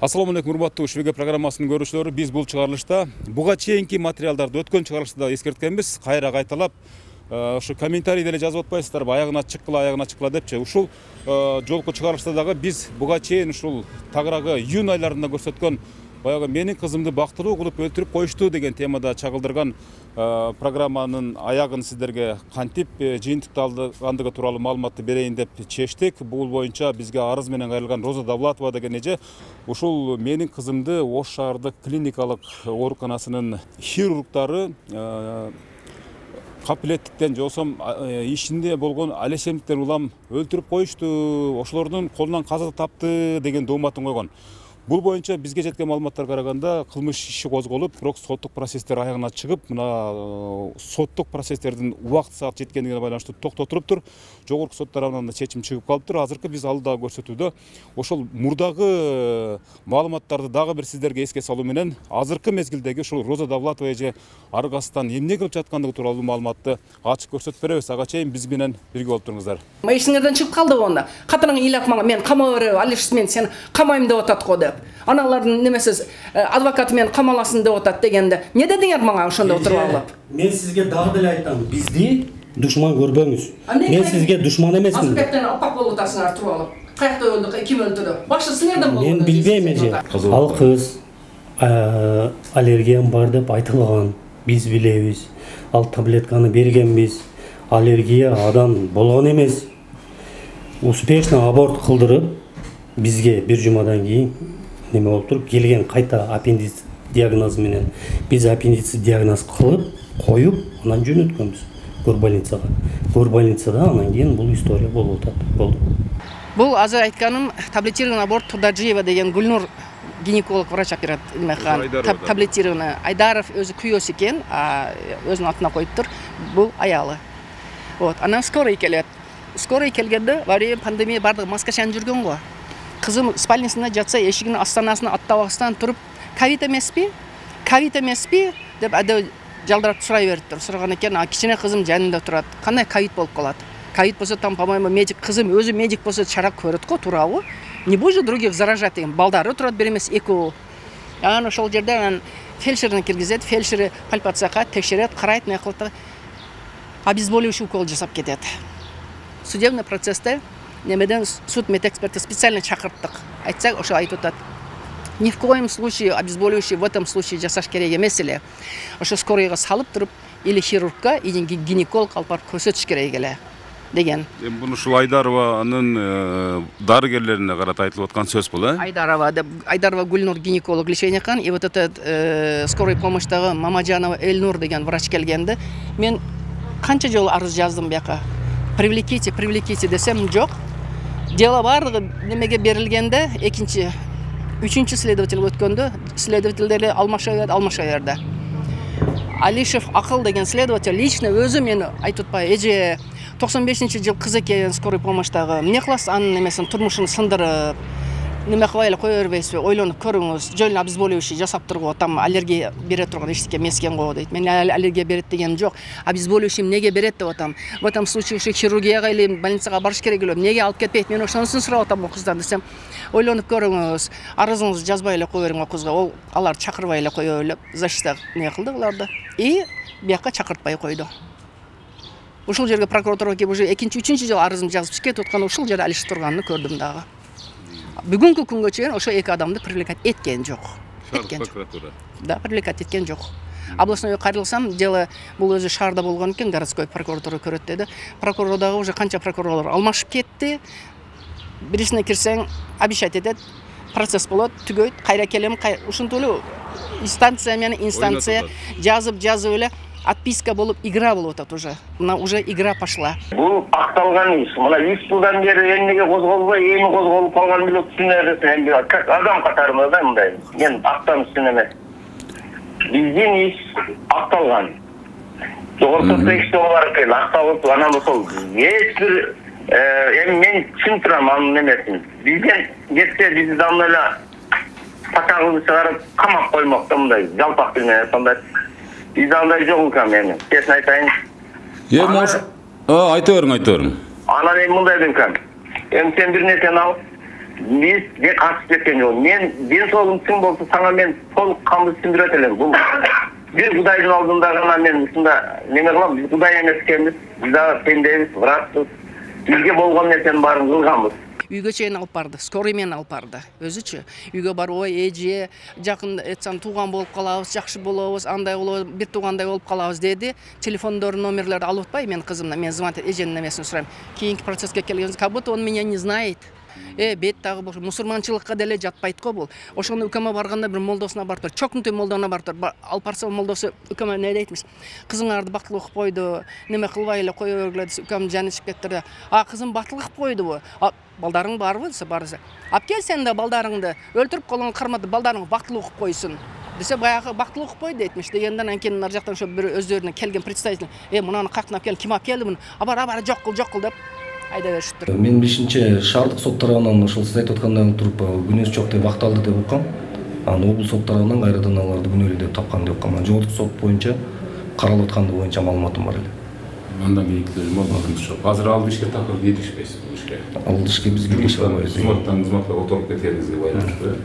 Assalamu алейкум, урматтуу Швега программасынын көрүүчүлөрү. Биз бул чыгарылышта буга чейинки материалдарды өткөн чыгарылышта эскерткенбиз. Кайра кайталап ушу комментарий деле жазып атпайсыздарбы, аягына чыккыла депчи. Ушул жолку чыгарылышта дагы биз буга чейин ушул тагыраагы июнь айларында көрсөткөн баягы менин кызымды бактыруу кылып өлтүрүп коюшту деген темада чагылдырган программанын аягын сиздерге кантип жыйынтыкталгандыгы тууралуу маалыматты берейин деп чечтик. Бул боюнча бизге арыз менен кайрылган Роза Давлатова деген эже ушул менин кызымды Ош шаардык клиникалык ооруканасынын хирургдары капилеттиктен жосом ишинде болгон алешемдиктер улам өлтүрүп коюшту, ошолордун колунан каза тапты деген дооматын койгон. Бул боюнча бизге жеткен маалыматтарга караганда кылмыш иши козголуп, бирок соттук процесстер аягына чыгып, мына соттук процесстердин убакыт саат жеткендигине байланыштуу токтотулуптур. Жогорку сот тарабынан да чечим чыгып калыптыр. Азыркы биз алдыдагы көрсөтүүдө ошол мурдагы маалыматтарды дагы бир сиздерге эске салуу менен азыркы мезгилдеги ушул Роза Давлатова эже Аргастан эмне кылып жаткандыгы тууралуу маалыматты ачык көрсөтүп беребиз. Ага чейин биз менен бирге болуп туруңуздар. Эшиңерден чыгып калды онда. Катырың ыйлап мага мен камап берем, алиш мен сени камайм деп атат го деп. Аналардын немесиз адвокаты мен камаласын деп атат дегенде. Не дедиңер мага ошондо отуруп алып? Мен сизге дагы деле айтам. Бизди душман көрбөңүз. Мен сизге душман эмесмин. Азырбектен апак болуп атасыңар туруп алып. Каякта өлдү, ким өлтүрдү? Башы силерден болду. Мен билбейм эже. Ал кыз аллергиям бар деп айтылган. Биз билебиз. Ал таблетканы бергенбиз. Аллергия адан болгон эмес. Успешно аборт кылдырып, бизге бир жумадан кийин неме болуп туруп келген кайта аппендицит диагнозу менен. Биз аппендицит диагноз кылып, коюп, анан жөнөткөнбүз горбольницага. Горбольницада анан кийин бул история болуп атат. Болду. Бул азыр айтканым таблетированный аборт Турдаджиева деген Гүлнур гинеколог врач таблетированный Айдаров өзү күйөөсү экен, өзүнүн атына коюптур. Бул аялы. Вот, анан скорый келет. Скорый келгенде, во время пандемия бардыгы маска чаанып жүргөн го. Кызым спальнасында жатса, эшигинин астанасына аттабастан туруп, ковид эмеспи? Ковид эмеспи? деп аде жалдырап сурай бериптир. Сураган экен, кичине кызым жанында турат. Кандай ковид болуп калат? Ковид болсо там, по-моему, медик кызым өзү медик болсо чара көрөт го, туурабы? Не будет других заражать деген. Балдары турат бир эмес, экөө. Анан ошол жерде анан фельдшерин киргизет, фельдшери пальпацияга текшерет, карайт, не кылат. Обезболивающий укол жасап кетет. Судебный процессте немеден суд медэксперти специально чакырттык. Айтсак, ошо айтып атат. Ни в коем случае обезболивающий в этом случае жасаш керек эмес эле. Ошо скорыйга салып туруп, или хирургка, или гинеколог алып барып көрсөтүш керек эле деген. Буну ушул Айдарованын дарыгерлерине карата айтылып аткан сөз бул, Айдарова Гүлнур гинеколог лечение кылган, и вот этот скорой помощьтагы Мамаджанова Эльнур деген врач келгенде, мен канча жолу арыз жаздым бияка. Привлеките десем жок. Дело бардыгы немеге берилгенде, экинчи, үчүнчү следователь өткөндө, следовательдер алмаша берди. Алишев Акыл деген следователь лично өзү мени айтып атпайбы, эже 95-жыл кыз экен скорый помощьтагы. Эмне кыласыз анын немесин турмушун сындырып, неме кылбай эле кое бербейсизби? Ойлонуп көрүңүз. Жөн обезболивающий жасап тургу, там аллергия бере турган эчтеке эмес экен го дейт. Мен аллергия берет дегеним жок. Обезболивающий эмнеге берет деп атам. В этом случае хирургияга или больницага барыш керек эле. Эмнеге алып кетпейт? Мен ошонысын сурап атам бул кыздан десем, ойлонуп көрүңүз. Арызыңызды жазбай эле кое бериң кызга. Ол алар чакырбай эле кое эле защита не кылды буларды. И бияка чакыртпай койду. Ушул жерге прокуратурага келип уже экинчи, үчүнчү жыл арызымды жазып кетип аткан ушул жерде алиш турганын көрдүм дагы. Бүгүнкү күнгө чейин ошо эки адамды привлекать эткен жок. Прокуратура. Да, привлекать эткен жок. Областной кайрылсам, дело бул өзү шаарда болгон экен, городской прокуратура көрөт деди. Прокуратурада уже канча прокурорлор алмашып кетти. Бирисине кирсең, обещать этет, процесс болот, түгөйт, кайра келем, ушинтип эле инстанция менен инстанция жазып эле отписка болуп, игра болуп атат уже. Мына уже игра пошла. Бул акталган иш. Мына 3 жылдан бери эмнеге козголбой, эми козголуп калган билет түшүнөрсүң. Как адам катарында да мындай. Мен актан үстүн эмес. Биздин иш акталган. Жогорку текстте бар экен, акталып, анан ошол эч бир мен чын турам анын эмесин. Бизден кетсе биз дамда эле патагыбызды чыгарып камап коймок да мындай жалпак менен сондай. Биз андай жок экен мен. Честно айтайын. Айта бериң. Анан эми мындай деп экен. Эми сен бир нерсени ал, Bizge катышып кеткен жок. Мен ден соолугум чың болсо сага мен толук канды түшүндүрөт элем. Бул бир Кудайдын алдында гана мен ушунда неме кылам. Биз Кудай эмес экенбиз. Биз дагы пендебиз, врачпыз. Бизге болгон нерсенин баарын кылганбыз. Үйгө чейин алып барды, скорый менен алып барды. Өзүчү үйгө барып, ой, эже, жакын этсам тууган болуп калабыз, жакшы болобуз, андай болобуз, бир туугандай болуп калабыз деди. Телефондордун номерлерди алып атпай, мен кызымдан, мен звонить эженин немесин сурайм. Кийинки процесске келгенде, как будто он меня не знает. Бет дагы мусулманчылыкка деле жатпайт го бул. Ошондо укама барганда бир молдосуна барып тур. Чокнутуй молдона барып тур. Алып барса молдосу укама не дейтмиш? Кызыңарды бактылык кылып койду. Неме кылбай эле кое бергиле десе, укам жанышып кетти. Кызым бактылык кылып койдубу? Балдарың барбы десе, барса. Ап кел сен да балдарыңды өлтүрүп колуңа кармады, балдарың бактылык кылып койсун. Десе баягы бактылык кылып кой дейтмиш. Дегенден анан ар жактан ошо бир өздөрүнө келген представитель, мунаны кактынап кел, ким алып келди муну? Бар, жок кыл деп айда беришиптир. Мен бешинчи шаардык сот тарабынан ошол сиз айтып аткандай туруп күнөөсү жок деп акталды деп уккам. Анан облус сот тарабынан кайрадан аларды күнөөлүү деп тапкан деп уккам. Жогорку сот боюнча каралып атканды боюнча маалыматым бар эле. Андан кийинки маалыматыңыз жок. Азыр ал ишке такыр киришпейсиз бул ишке. Ал ишке биз киришип албайбыз. Кызматтан отуруп кеткениңизге байланыштуу.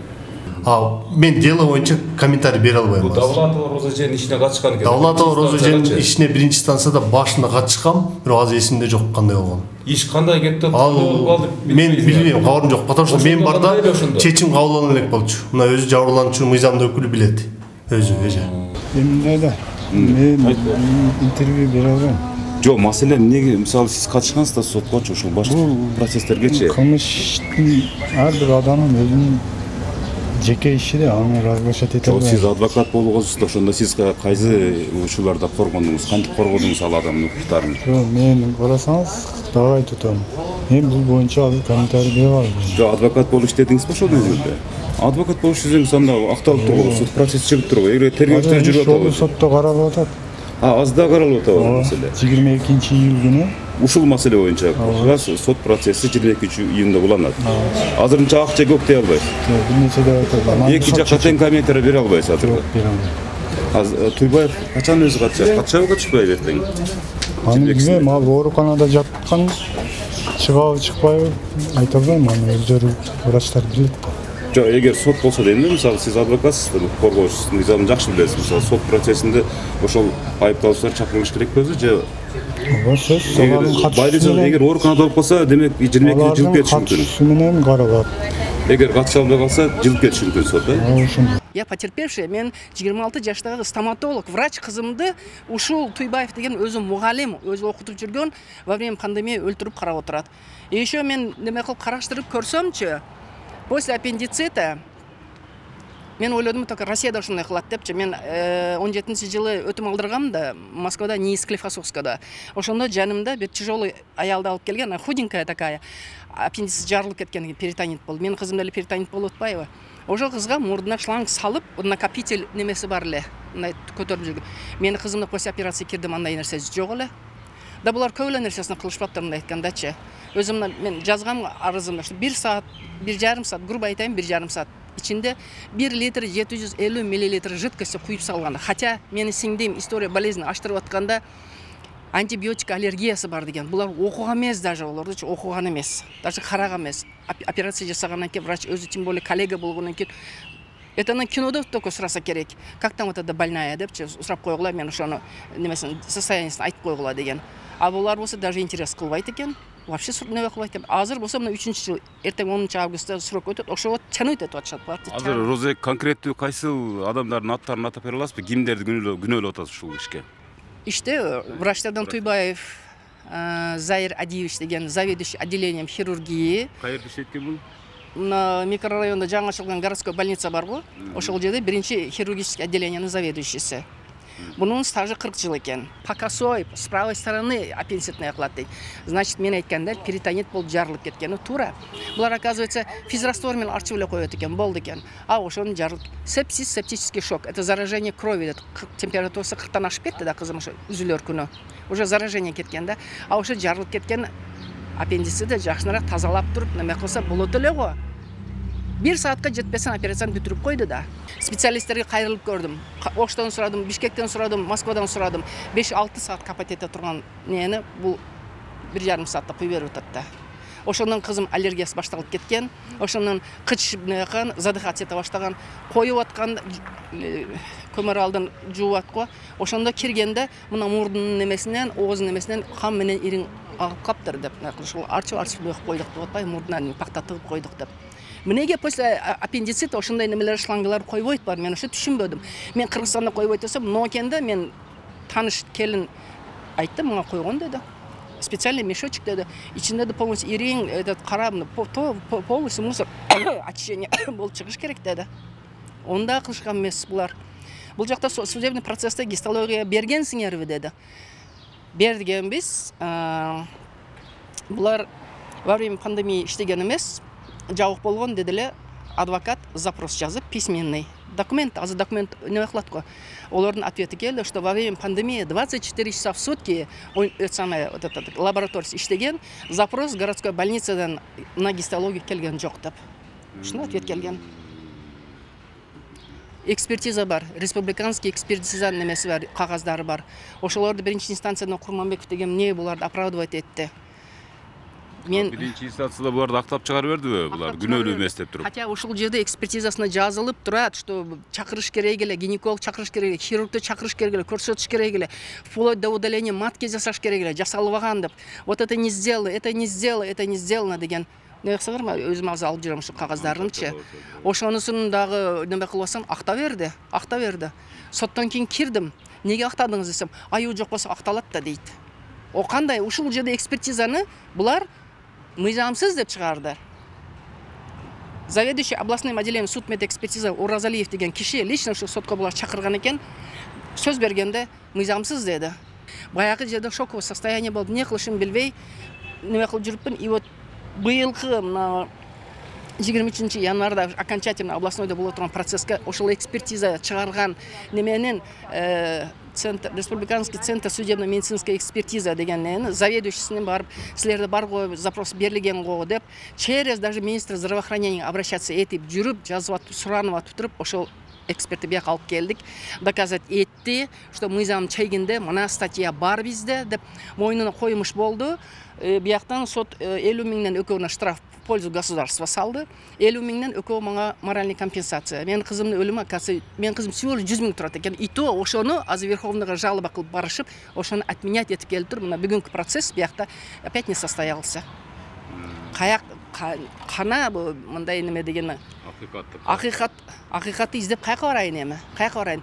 Мен дело боюнча комментарий бере албайм. Давлатова Розажен ишине катышкан экен. Давлатова Розажен ишине биринчи станцияда башында катышкам, бирок азыр эсимде жок кандай болгон. Иш кандай кетти? Мен билбейм, кабарым жок. Потому что мен барда чечим кабыл алынып элек болчу. Мына өзү жабырлануучу мыйзамдын өкүлү билет. Өзү эже. Эмне да? Мен интервью бере албайм. Жок, маселе эмнеге, мисалы сиз катышкансыз да соткочу, ошол башкы процесстергечи. Кылмыштын ар бир адамдын өзүнүн жеке иши да, аны разглашать эте албайм. Сиз адвокат болгонсуз да, ошондо сиз кайсы учурларда коргондуңуз, кантип коргодуңуз ал адамдын укуктарын? Жок, мен карасаңыз дагы айтып атам. Мен бул боюнча комментарий бере албайм. Жок, адвокат болуш дедиңиз ошол өзүндө. Адвокат болуш десеңиз анда акталып турбу, суд процесси чыгып турбу. Эгер тергөөчүлөр жүрүп атат. Сотто каралып атат. Азда каралып атат бул маселе. 22-июль күнү Ушул маселе боюнча сот процесси 22-июнда уланат. Азырынча акча көп дей албайсыз. бир нече деп атат. Эки жакка тең комментарий бере албайсыз азыр. Бере албайм. Туйбаев качан өзү катышат? Катышабы катышпайбы эртең? Аны билбейм, ал ооруканада жаткан, чыгабы чыкпайбы айта албайм, аны өздөрү врачтар билет. Жок, эгер сот болсо дейм, мисалы сиз адвокатсыз, коргоочусуз, мыйзамды жакшы билесиз. Мисалы сот процессинде ошол айыпталуучулар чакырылыш керекпи же? Ооба, сөз алардын катышуусу менен. Эгер ооруканада болуп калса, демек 22 жылып кетиши мүмкүн. Катышуусу менен каралат. Эгер катыша албай калса, жылып кетиши мүмкүн сот, да? Ошондой. Я потерпевший, мен 26 жаштагы стоматолог, врач кызымды ушул Туйбаев деген өзү мугалим, өзү окутуп жүргөн, во время пандемия өлтүрүп карап отурат. Еще мен неме кылып караштырып көрсөмчү, после аппендицита мен ойлодум, только Россияда ушундай кылат депчи. Мен 17-жылы өтүм алдыргам да, Москвада, Низклифосовскада. Ошондо жанымда бир тяжелый аялды алып келген, худенькая такая, аппендицит жарылып кеткен, перитонит болду. Менин кызымда эле перитонит болуп атпайбы? Ошол кызга мурдуна шланг салып, накопитель немеси бар эле, мындай көтөрүп жүргөн. Менин кызымда после операция кирдим, андай нерсе жок эле. Да булар көп эле нерсесин кылышпаптыр, мындай айткандачы. Өзүм мен жазгам арызымда, что 1 саат, 1,5 саат, грубо айтайын, 1,5 саат içinde 1 литр 750 миллилитр жидкости куюп салган. Хотя мени сиңдим история болезни аштырып атканда антибиотик аллергиясы бар деген. Булар окуган эмес, даже олорду окуган эмес. Даже караган эмес. Операция жасагандан кийин врач өзү тем более коллега болгондон кийин это на кинода только сураса керек. Как там вот эта больная депчи сурап койгула, мен ошону немесин состояниесин айтып койгула деген. А булар болсо даже интерес кылбайт экен. Вообще неме кылбайт экен. Азыр болсо мына 3-жыл, эртең 10-августта срок өтөт. Ошого чанойт этип атышат. Азыр Роза конкреттүү кайсы адамдардын аттарын атап бере аласызбы? Кимдерди күнөөлөп атасыз ушул ишке? Иште врачтардан Туйбаев Заир Адиевич деген заведующий отделением хирургии. Каерде иштейт экен бул? На микрорайонда жаңы ачылган городской больница бар го. Ошол жерде биринчи хирургический отделениянын заведующийси. Bunun stajı 40 жыл экен. По косой, с правой стороны аппендицитный кылат дейт. Значит, мен айтканда перитонит болуп жарылып кеткени туура. Булар оказывается физраствор менен арчып эле коет экен, болду экен. А ошонун жарылып. Сепсис, септический шок. Это заражение крови. Температурасы 40-тан ашып кетти да, кызым ошо үзүлөр күнү. Уже заражение кеткен да. А ошо жарылып кеткен аппендицитти жакшыраак тазалап туруп, неме кылса болот эле го. 1 саатка жетпесин операцияны бүтүрүп койду да. Специалисттерге кайрылып көрдүм. Оштон сурадым, Бишкектен сурадым, Москвадан сурадым. 5-6 саат капать ете турган нени бул 1,5 саатта куюп берип атат да. ошондон кызым аллергиясы башталып кеткен, ошондон кыч задыхаться эте баштаган, коюп аткан көмөр алдын жууп аткы. Ошондо киргенде мына мурдунун немесинен, оозунун немесинен кан менен ириң агып каптыр деп, ушул арчып бөкүп койдук деп атпайбы, мурдунан пакта тыгып койдук деп. Мнеге после аппендицита ошондой немелер шлангылар койбойт бар. Мен ошо түшүнбөдүм. Мен Кыргызстанда койбойт десем, Нокенде мен таныш келин айтты, мага койгон деди. Специальный мешочек деди. Ичинде полностью ириң, этот карап, полностью мусор, очищение болуп чыгыш керек деди. Онда кылышкан эмес булар. Бул жакта судебный процессте гистология бергенсиңерби деди. Бергенбиз. Булар во время пандемии иштеген эмес. Жабык болгон дедиле, адвокат запрос жазып, письменный документ, азы документ не кылат го. Олордун ответи келди, что во время пандемии 24 часа в сутки лабораториясы иштеген, запрос городской больницадан на гистологию келген жок деп. Ушундай ответ келген. Экспертиза бар, республиканский экспертиза немеси бар, кагаздары бар. Ошолорду биринчи инстанциядан Курманбеков деген эмне буларды оправдывать этти. Мен биринчи инстанцияда буларды актап чыгарып бердиби? Булар күнөөлүү эмес деп туруп. Хотя ушул жерде экспертизасына жазылып турат, что чакырыш керек эле, гинеколог чакырыш керек эле, хирургду чакырыш керек эле, көрсөтүш керек эле, вплоть до удаления матки жасаш керек эле, жасалбаган деп. Вот это не сделано, это не сделано, это не сделано деген. Не кылсаңар, өзүм азыр алып жүрөм ушу кагаздарымчы. Ошонусун дагы неме кылып алсам, акта берди. Соттон кийин кирдим. Неге актадыңыз десем, аю жок болсо акталат да дейт. О кандай ушул жерде экспертизаны булар мыйзамсыз деп чыгарды. Заведующий областным отделением судмедэкспертиза Уразалиев деген киши лично ушу сотко булар чакырган экен. Сөз бергенде мыйзамсыз деди. Баягы жерде шоковое состояние болду. Не кылышын билбей, неме кылып жүрүпмүн. И вот быйылкы 23 январда окончательно областнойда боло турган процесске ошол экспертиза чыгарган неменин республиканский центр судебно-медицинской экспертиза деген заведующисинин барып, силерде бар го запрос берилген го деп, через даже министр здравоохранения обращаться этип жүрүп, жазып атып, суранып атып туруп, ошол экспертти бияка алып келдик. Доказать этти, что мыйзам чегинде мына статья бар бизде деп мойнуна коюмуш болду. Бияктан сот 50 миңден экөөнө штраф в пользу государства салды. 50 миңден экөө мага моральный компенсация. Мен кызымдын өлүмү, оказывается, мен кызым всего лишь 100 миң турат экен. И то ошону азыр Верховныйга жалоба кылып барышып, ошону отменять этип келип туруп, мына бүгүнкү процесс биякта опять не состоялся. Каяк кана бу мындай неме деген акыйкатты издеп каяка барайын эми? Каяка барайын?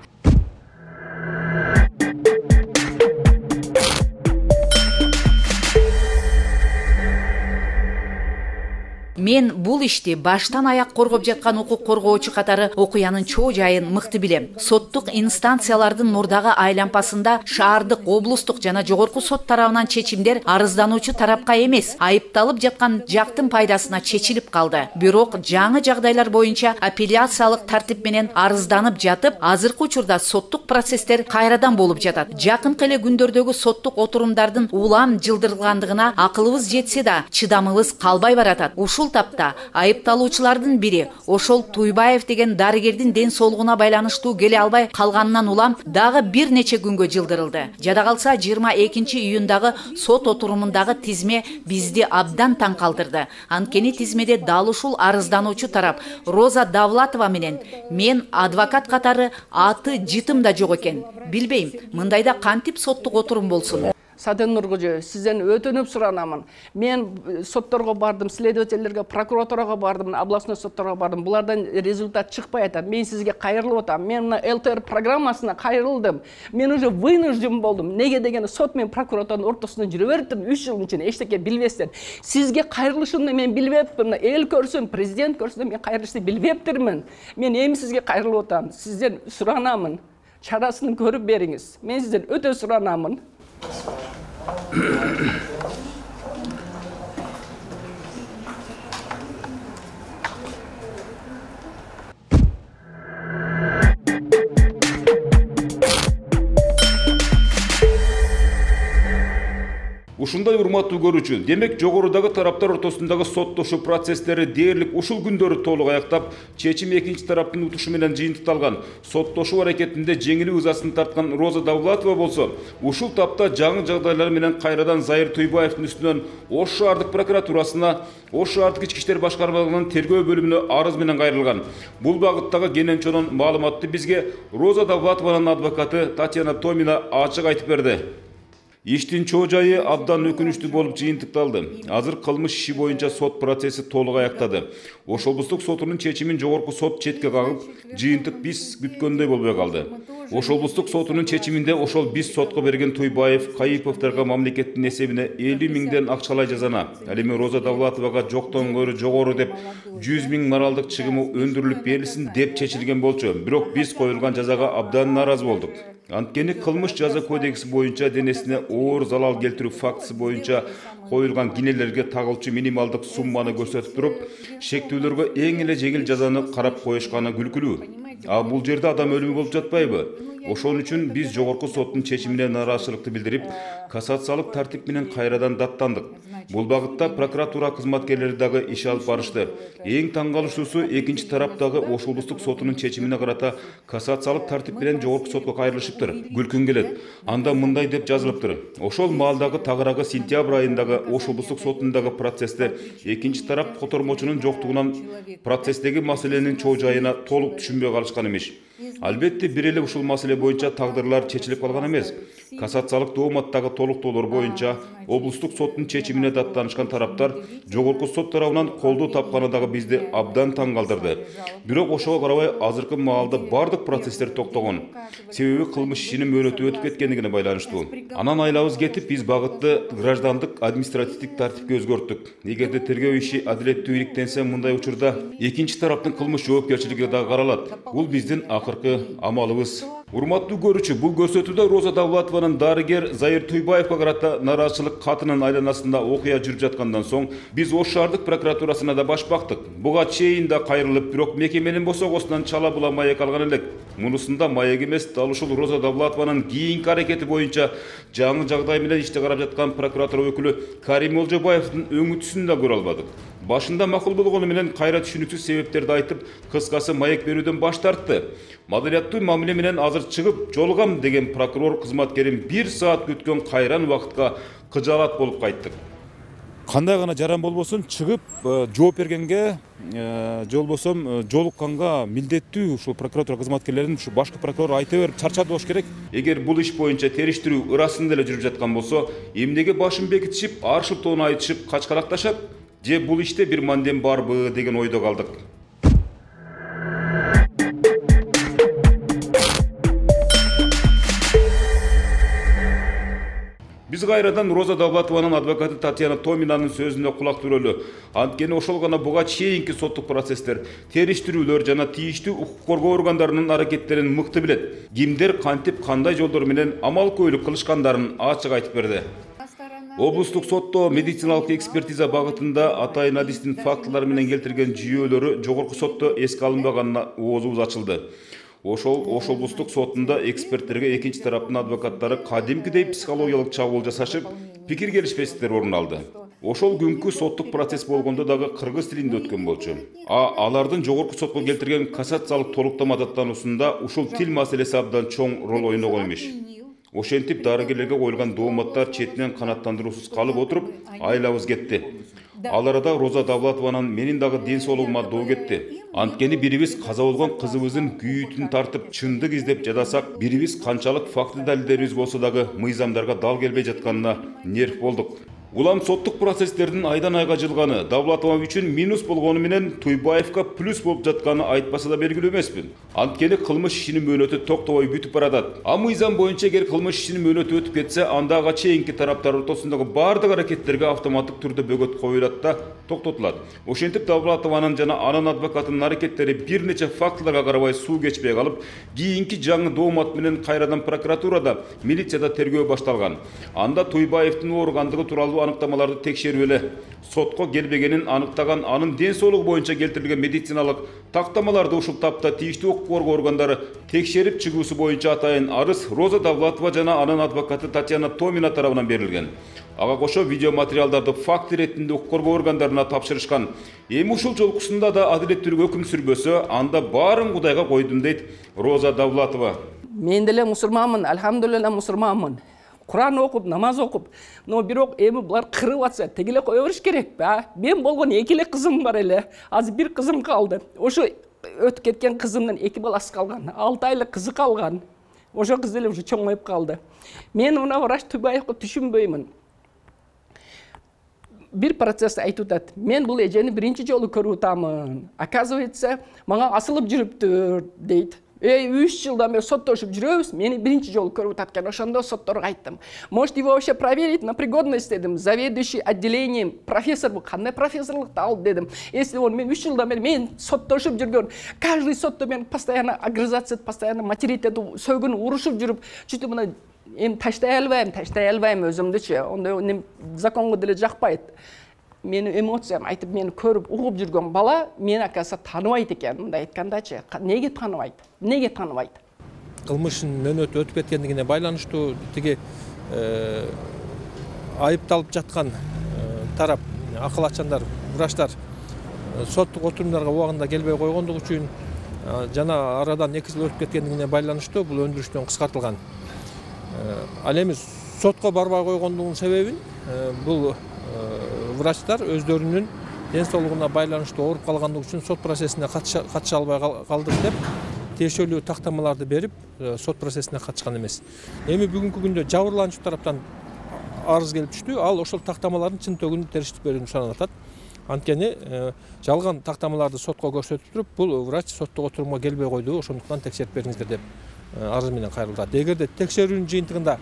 Мен бул ишти баштан аяк коргоп жаткан укук коргоочу катары окуянын чоо жайын мыкты билем. Соттук инстанциялардын нурдагы айлампасында шаардык, облустук жана жогорку сот тарабынан чечимдер арыздануучу тарапка эмес, айыпталып жаткан жактын пайдасына чечилип калды. Бирок жаңы жагдайлар боюнча апелляциялык тартип менен арызданып жатып, азыркы учурда соттук процесстер кайрадан болуп жатат. Жакынкы эле күндөрдөгү соттук отурумдардын улам жылдырылгандыгына акылыбыз жетсе да, чыдамыбыз калбай баратат. Ушул тапта айыпталуучулардын бири ошол Туйбаев деген дарыгердин ден соолугуна байланыштуу келе албай калганынан улам дагы бир нече күнгө жылдырылды. Жада калса 22-июндагы сот отурумундагы тизме бизди абдан таң калтырды. Анткени тизмеде дал ушул арыздануучу тарап Роза Давлатова менен мен адвокат катары аты жытым да жок экен. Билбейм, мындайда кантип соттук отурум болсун. Саден Нургожо, сизден өтүнүп суранамын. Мен сотторго бардым, следовательдерге, прокуратурага бардым, областной сотторго бардым. Булардан результат чыкпай атат. Мен сизге кайрылып атам. Мен мына ЛТР программасына кайрылдым. Мен уже вынужден болдум. Неге деген сот мен прокуратуранын ортосунда жүрө бериптир 3 жыл ичинде эчтеке билбестен. Сизге кайрылышымды мен билбептирмин. Эл көрсүн, президент көрсүн, мен кайрылышты билбептирмин. Мен эми сизге кайрылып атам. Сизден суранамын. Чарасын көрүп бериңиз. Мен сизден өтө суранамын. Ушундай урматтуу көрүүчү, демек жогорудагы тараптар ортосундагы соттошуу процесстери дээрлик ушул күндөрү толук аяктап, чечим экинчи тараптын утушу менен жыйынтыкталган. Соттошуу аракетинде жеңилүү ызасын тарткан Роза Давлатова болсо, ушул тапта жаңы жагдайлар менен кайрадан Зайыр Туйбаевдин үстүнөн Ош шаардык прокуратурасына, Ош шаардык ички иштер башкармалыгынын тергөө бөлүмүнө арыз менен кайрылган. Бул багыттагы кенен чонун маалыматты бизге Роза Давлатованын адвокаты Татьяна Томина ачык айтып берди. Иштин чоо жайы абдан өкүнүчтүү болуп жыйынтыкталды. Азыр кылмыш иши боюнча сот процесси толук аяктады. Ош облустук сотунун чечимин жогорку сот четке кагып, жыйынтык биз күткөндөй болбой калды. Ош облустук сотунун чечиминде ошол биз сотко берген Туйбаев, Кайыповдорго мамлекеттин эсебине 50 миңден акчалай жазана, ал эми Роза Давлатовага жоктон көрү жогору деп 100 миң моралдык чыгымы өндүрүлүп берилсин деп чечилген болчу. Бирок биз коюлган жазага абдан нааразы болдук. Анткени кылмыш жаза кодекси боюнча денесине оор залал келтирүү фактысы боюнча коюлган кинелерге тагылчу минималдык сумманы көрсөтүп туруп, шектүүлөргө эң эле жеңил жазаны карап коюшканы күлкүлүү. А бул жерде адам өлүмү болуп жатпайбы? Ошон үчүн биз жогорку соттун чечимине нааразычылыкты билдирип, кассациялык тартип менен кайрадан даттандык. Бул багытта прокуратура кызматкерлери дагы иш алып барышты. Эң таң калышуусу экинчи тараптагы Ош облустук сотунун чечимине карата кассациялык тартип менен жогорку сотко кайрылышыптыр. Күлкүң келет. Анда мындай деп жазылыптыр. Ошол маалдагы тагыраагы сентябрь айындагы Ош облустук сотундагы процессте экинчи тарап котормочунун жоктугунан процесстеги маселенин чоо жайына толук түшүнбөй калышкан эмес. Албетте бир эле ушул маселе боюнча тагдырлар чечилип калган эмес. Кассациялык дооматтагы толуктоолор боюнча облустук соттун чечимине даттанышкан тараптар жогорку сот тарабынан колдоо тапканы дагы бизди абдан таң калтырды. Бирок ошого карабай азыркы маалда бардык процесстер токтогон. Себеби кылмыш ишинин мөөнөтү өтүп кеткендигине байланыштуу. Анан айлабыз кетип, биз багытты граждандык административдик тартипке өзгөрттүк. Эгерде тергөө иши адилеттүү иликтенсе, мындай учурда экинчи тараптын кылмыш жоопкерчилиги дагы каралат. Бул биздин акыркы амалыбыз. Урматтуу көрүүчү, бул көрсөтүүдө Роза Давлатованын дарыгер Зайыр Туйбаевга карата нааразычылык катынын айланасында окуя жүрүп жаткандан соң биз Ош шаардык прокуратурасына да баш бактык. Буга чейин да кайрылып, бирок мекеменин босогосунан чала була маек алган элек. Мунусунда маек эмес, дал ушул Роза Давлатованын кийинки аракети боюнча жаңы жагдай менен иште карап жаткан прокуратура өкүлү Карим Олжобаевдин өңүтүсүн да көрө албадык. Башында макул болгону менен кайра түшүнүксүз себептерди айтып, кыскасы маек берүүдөн баш тартты. Мадалияттуу мамиле менен азыр чыгып жолугам деген прокурор кызматкерин 1 саат күткөн кайран убакытка кыжаалат болуп кайттык. Кандай гана жаран болбосун чыгып жооп бергенге же болбосом жолукканга милдеттүү ушул прокуратура кызматкерлерин ушу башкы прокурор айта берип чарчады болуш керек. Эгер бул иш боюнча териштирүү ырасында эле жүрүп жаткан болсо, эмнеге башын бекитишип, аршыл тоону айтышып качкалакташат? Же бул иште бир мандем барбы деген ойдо калдык. Биз кайрадан Роза Давлатованын адвокаты Татьяна Томинанын сөзүнө кулак түрөлү. Анткени ошол гана буга чейинки соттук процесстер, териштирүүлөр жана тийиштүү укук коргоо органдарынын аракеттерин мыкты билет. Кимдер кантип кандай жолдор менен амал көйлүк кылышкандарын ачык айтып берди. Облустук сотто медициналык экспертиза багытында атайын адистин фактылар менен келтирген жүйөлөрү жогорку сотто эске алынбаганына оозубуз ачылды. Ош облустук сотунда эксперттерге экинчи тараптын адвокаттары кадимкидей психологиялык чабуул жасашып, пикир келишпестиктер орун алды. Ошол күнкү соттук процесс болгондо дагы кыргыз тилинде өткөн болчу. Алардын жогорку сотко келтирген кассациялык толуктама даттануусунда ушул тил маселеси абдан чоң роль ойногон эмес. Ошентип дарыгерлерге коюлган дооматтар четинен канааттандыруусуз калып отуруп, айлабыз кетти. Ал арада Роза Давлатованын менин дагы ден соолугума доо кетти. Анткени бирибиз каза болгон кызыбыздын күйүтүн тартып чындык издеп жадасак, бирибиз канчалык факты далилдерибиз болсо дагы мыйзамдарга дал келбей жатканына нерв болдук. Улам соттук процесстердин айдан айга жылганы Давлатова үчүн минус болгону менен Туйбаевга плюс болуп жатканы айтпаса да белгилүү эмеспин. Анткени кылмыш ишинин мөөнөтү токтобой бүтүп баратат. Мыйзам боюнча эгер кылмыш ишинин мөөнөтү өтүп кетсе, анда ага чейинки тараптар ортосундагы бардык аракеттерге автоматтык түрдө бөгөт коюлат да токтотулат. Ошентип Давлатованын жана анын адвокатынын аракеттери бир нече фактыларга карабай суу кечпей калып, кийинки жаңы доомат менен кайрадан прокуратурада, милицияда тергөө башталган. Анда Туйбаевдин ооругандыгы тууралуу аныктамаларды текшерүү эле сотко келбегенин аныктаган, анын ден соолугу боюнча келтирилген медициналык тактамаларды ушул тапта тийиштүү укук коргоо органдары текшерип чыгуусу боюнча атайын арыз Роза Давлатова жана анын адвокаты Татьяна Томина тарабынан берилген. Ага кошо видео материалдарды факт иретинде укук коргоо органдарына тапшырышкан. Эми ушул жолкусунда да адилеттүүлүк өкүм сүрбөсө, анда баарын Кудайга койдум дейт Роза Давлатова. Мен деле мусулманмын, альхамдулилла мусулманмын. Kur'an okup, namaz okup, no birok emi bular kırıp atsa, tegele koyuyoruz gerek be. Ben bolgon ekile kızım var ele, az bir kızım kaldı. Oşu ötüp ketken kızımdan 2 balası kalgan, 6 aylık kızı kalgan. Oşu kız ele oşu çoğmayıp kaldı. Men ona Vraç Tubayev'e düşünbeymin. Bir prosesde aytutat, men bu ejeni birinci jolu körütamın. Оказывается, bana asılıp жүрүптүр deyt. 3 жылдан бери соттошуп жүрөбүз. Мени биринчи жолу көрүп аткан. Ошондо сотторго айттым. Можете его вообще проверить на пригодность дедим. Заведующий отделением профессор бул кандай профессорлукту алды дедим. Если он мен 3 жылдан бери мен соттошуп жүргөн, каждый сотто мен постоянно агрессация, постоянно материть этип, сөгүн урушуп жүрүп, чүтүп мына эми таштай албайм өзүмдүчү. Ондой законго деле жакпайт. Meni emotsiyam aytып, meni көрүп, угуп жүргөн бала мени акаса тааныбайт экен. Мындай айткандачы, неге тааныбайт? Неге тааныбайт? Кылмыштын мөөнөтү өтүп кеткендигине байланыштуу тиги айыпталып жаткан тарап, акыл-ачандар, врачтар соттук отурумдарга убагында келбей койгондугу үчүн жана арадан 2 жыл өтүп кеткендигине байланыштуу бул өндүрүштөн кыскартылган. Ал эми сотко барбай койгондугунун себебин бул врачтар өздөрүнүн ден соолугуна байланыштуу ооруп калгандыгы үчүн сот процессине катыша албай калдык деп тиешелүү тактамаларды берип сот процессине катышкан эмес. Эми бүгүнкү күндө жабырлануучу тараптан арыз келип түштү. Ал ошол тактамалардын чын төгүнүн териштип берүүнү сурап атат. Анткени жалган тактамаларды сотко көрсөтүп туруп, бул врач соттук отурумга келбей койду, ошондуктан текшерип бериңиздер деп арыз менен кайрылат. Эгерде текшерүүнүн жыйынтыгында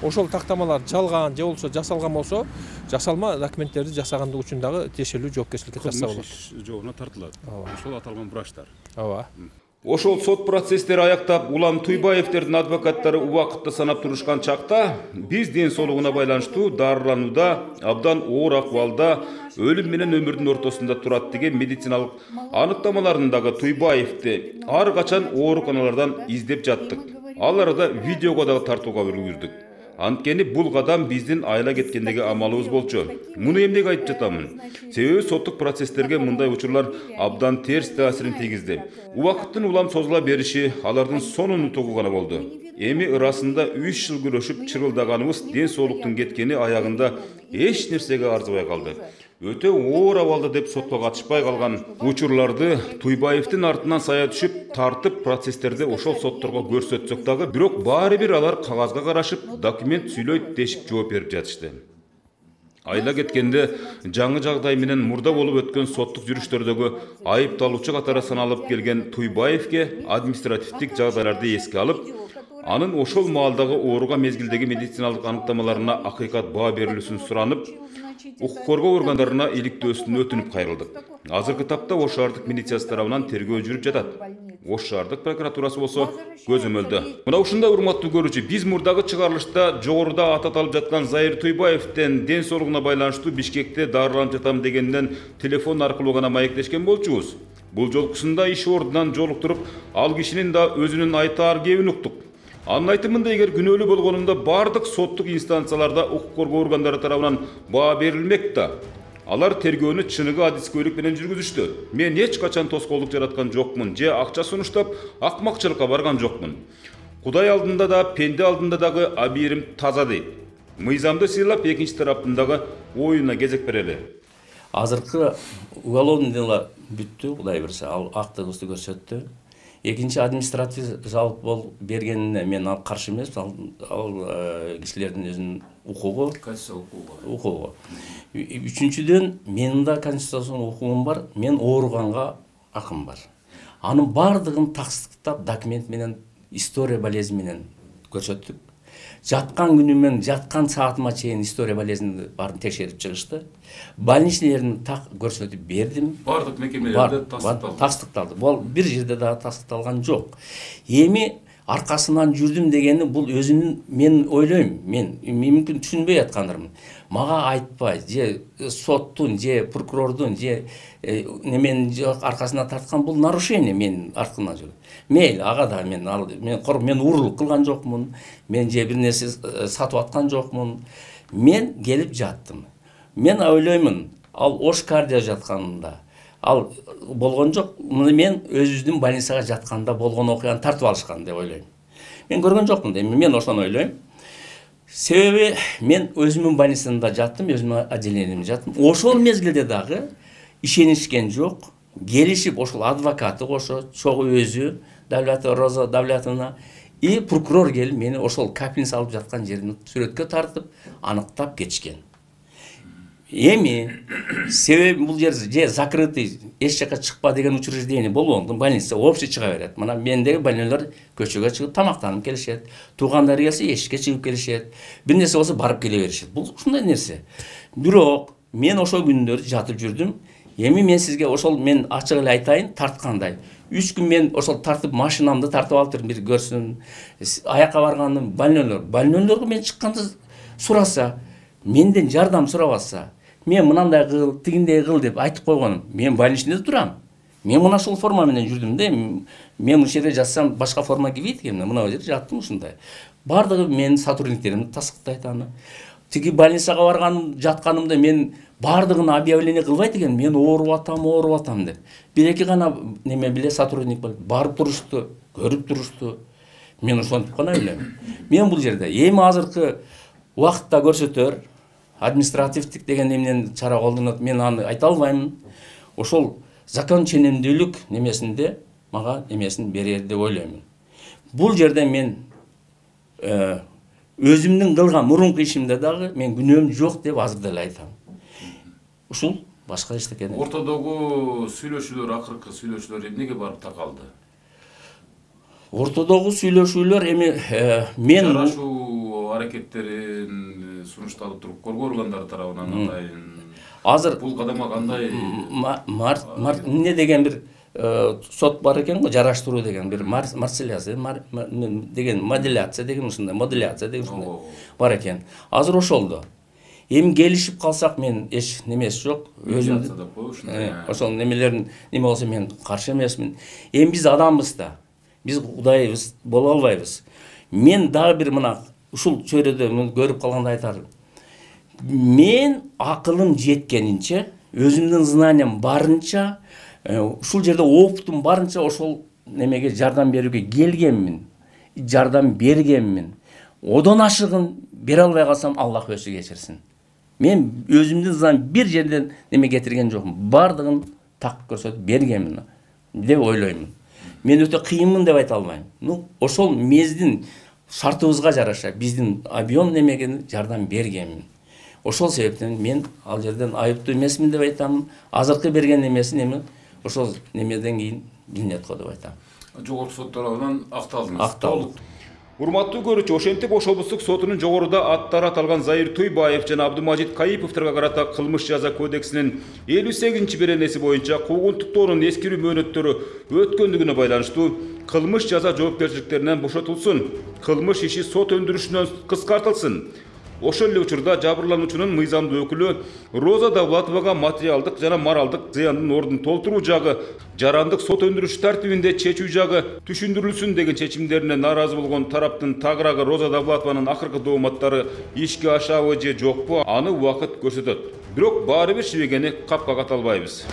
ошол тактамалар жалган же болсо жасалган болсо, жасалма документтерди жасагандыгы үчүн дагы тиешелүү жоопкерчиликке тарта болот. Жообуна тартылат. Ошол аталган врачтар. Ооба. Ошол сот процесстери аяктап, Улам Туйбаевдердин адвокаттары убакытты санап турушкан чакта, биз ден соолугуна байланыштуу дарыланууда, абдан оор акыбалда, өлүм менен өмүрдүн ортосунда турат деген медициналык аныктамаларын дагы Туйбаевди ар качан ооруканалардан издеп жаттык. Ал арада видеого дагы тартууга үлгүрдүк. Анткени бул кадам биздин айла кеткендеги амалыбыз болчу. Муну эмнеге айтып жатамын? Себеби соттук процесстерге мындай учурлар абдан терс таасирин тийгизди. Убакыттын улам созула бериши алардын сонун утугу гана болду. Эми ырасында 3 жыл күрөшүп чырылдаганыбыз ден соолуктун кеткени аягында эч нерсеге арзыбай калды. Өтө оор абалда деп сотко катышпай калган учурларды Туйбаевдин артынан сая түшүп, тартып процесстерди ошол сотторго көрсөтсөк дагы, бирок баары бир алар кагазга карашып, документ сүйлөйт дешип жооп берип жатышты. Айла кеткенде жаңы жагдай менен мурда болуп өткөн соттук жүрүштөрдөгү айыпталуучу катары саналып келген Туйбаевге административдик жагдайларды эске алып, анын ошол маалдагы ооруга мезгилдеги медициналык аныктамаларына акыйкат баа берилүүсүн суранып, укук коргоо органдарына иликтөөсүн өтүнүп кайрылдык. Азыркы тапта Ош шаардык милициясы тарабынан тергөө жүрүп жатат. Ош шаардык прокуратурасы болсо көзөмөлдө. Мына ушундай урматтуу көрүүчү, биз мурдагы чыгарылышта жогоруда ататалып жаткан Заир Туйбаевден ден соолугуна байланыштуу Бишкекте дарыланып жатам дегенден телефон аркылуу гана маектешкен болчубуз. Бул жолкусунда иш ордунан жолуктуруп, ал кишинин да өзүнүн айтаар кебин уктук. Анын айтымында, эгер күнөөлүү болгонумда бардык соттук инстанцияларда укук коргоо органдары тарабынан баа берилмек да. Алар тергөөнү чыныгы адискөйлүк менен жүргүзүштү. Мен эч качан тоскоолдук жараткан жокмун, же акча сунуштап, акмакчылыкка барган жокмун. Кудай алдында да, пенде алдында дагы абийирим таза дейт. Мыйзамды сыйлап, экинчи тараптын дагы оюна кезек берели. Азыркы уголовный дело бүттү, Кудай берсе, ал актыгыбызды көрсөттү. Экинчи административ жалп бол бергенине мен каршы эмес, ал кишилердин өзүнүн укугу, укугу. Үчүнчүдөн, менин да конституциялык укугум бар, мен ооруганга акым бар. Анын бардыгын тастыктап документ менен, история болезни менен көрсөттүк. Жаткан күнүмөн, жаткан саатыма чейин история болезни барын текшерип чыгышты. Больничныйлерин так көрсөтүп бердим. Бардык мекемелерде тастыкталды. Бул бир жерде да тастыкталган жок. Эми аркасынан жүрдүм дегени бул өзүнүн, мен ойлойм, мен мүмкүн түшүнбөй аткандырмын. Мага айтпай, же соттун, же прокурордун, же неменин аркасына тарткан бул нарушение менин артымдан жүрөт. Мейл, ага да мен урулук кылган жокмун, мен же бир нерсе сатып аткан жокмун. мен келип жаттым. Мен ойлоймун, ал ош кардио жатканында, ал болгон жок, мен өзүбүздүн больницага жатканда болгон окуяны тартып алышкан деп ойлойм. Мен көргөн жокмун дейм, мен ошону ойлойм. Себеби мен өзүмдүн больницамда жаттым, өзүмдүн отделениямда жаттым. Ошол мезгилде дагы ишенишкен жок. Келишип ошол адвокаты кошо, чогуу өзү Давлатова Роза Давлатовна и прокурор келип мени ошол капельница алып жаткан жерин сүрөткө тартып, аныктап кетишкен. Эми себеби бул жер же закрытый, эч жака чыкпа деген учреждение болгондо больница общий чыга берет. Мына мендеги больнолор көчөгө чыгып тамактанып келишет. Туугандары келсе эшикке чыгып келишет. Бир нерсе болсо барып келе беришет. Бул ушундай нерсе. Бирок мен ошол күндөрү жатып жүрдүм. Эми мен сизге ошол мен ачык эле айтайын, тарткандай. 3 күн мен ошол тартып машинамды тартып алып жүрдүм, бир көрсүн. Аякка баргандым, больнолорго мен чыкканда сураса, менден жардам сурабаса, мен мынандай кыл, тигиндей кыл деп айтып койгонум. Мен больничныйда турам. Мен мына ушул форма менен жүрдүм да. Мен ушул жерде жатсам башка форма кийбейт экен. Мына жерде жаттым ушундай. Бардыгы менин сотрудниктерим тасыктайт аны. Тиги больницага барган жатканымда мен бардыгын объявление кылбайт экен. Мен ооруп атам деп. Бир-эки гана неме биле сотрудник барып турушту, көрүп турушту. Мен ошентип гана ойлойм. Мен бул жерде эми азыркы убакытта көрсөтөр административдик деген эмнен чара колдонот, мен аны айта албайм. Ошол закон ченемдүүлүк немесинде мага немесин берер деп ойлойм. Бул жерде мен өзүмдүн кылган мурунку ишимде дагы мен күнөөм жок деп азыр деле айтам. Ушул башка эчтеке эмес. Ортодогу сүйлөшүүлөр, акыркы сүйлөшүүлөр эмнеге барып такалды? Ортодогу сүйлөшүүлөр эми мен жарашуу аракеттерин сунушталып туруп көргөн органдар тарабынан атайын. Азыр бул кадамга кандай эмне деген бир сот бар экен го, жараштыруу деген бир марселяция деген моделяция деген ушундай модуляция деген ушундай бар экен. Азыр ошолдо. Эми келишип калсак мен эч немеси жок. Өзүм ошол немелерин неме болсо мен каршы эмесмин. Эми биз адамбыз да. Биз кудайбыз боло албайбыз. Мен дагы бир мына ушул чөйрөдө көрүп калганда айтарым. Мен акылым жеткенинче, өзүмдүн знаниям барынча, ушул жерде опытым барынча ошол немеге жардам берүүгө келгенмин. Жардам бергенмин. Одон ашыгын бере албай калсам Аллах өзү кечирсин. Мен өзүмдүн знаниям бир жерден неме кетирген жокмун. Бардыгын так көрсөтүп бергенмин деп ойлоймун. Мен өтө кыйынмын деп айта албайм. Ошол мездин шартыбызга жараша биздин объем немеге жардам бергенмин. Ошол себептен мен ал жерден айыптуу эмесмин деп айтам. Азыркы берген немесин эми ошол немеден кийин билинет го деп айтам. Жогорку сот тарабынан акталдыңыз. Акталдык. Урматтуу көрүүчү, ошентип Ош облустук сотунун жогоруда аттары аталган Заир Туйбаев жана Абдумажит Кайыповторго карата кылмыш жаза кодексинин 58-беренеси боюнча куугунтуктоонун эскирүү мөөнөттөрү өткөндүгүнө байланыштуу кылмыш жаза жоопкерчиликтеринен бошотулсун, кылмыш иши сот өндүрүшүнөн кыскартылсын. Ошол эле учурда жабырлануучунун мыйзамдуу өкүлү Роза Давлатовага материалдык жана моралдык зыяндын ордун толтуруу жагы, жарандык сот өндүрүш тартибинде чечүү жагы түшүндүрүлсүн деген чечимдерине нааразы болгон тараптын тагыраагы Роза Давлатованын акыркы дооматтары ишке ашабы же жокпу, аны убакыт көрсөтөт. Бирок баары бир шибегени капка ката албайбыз.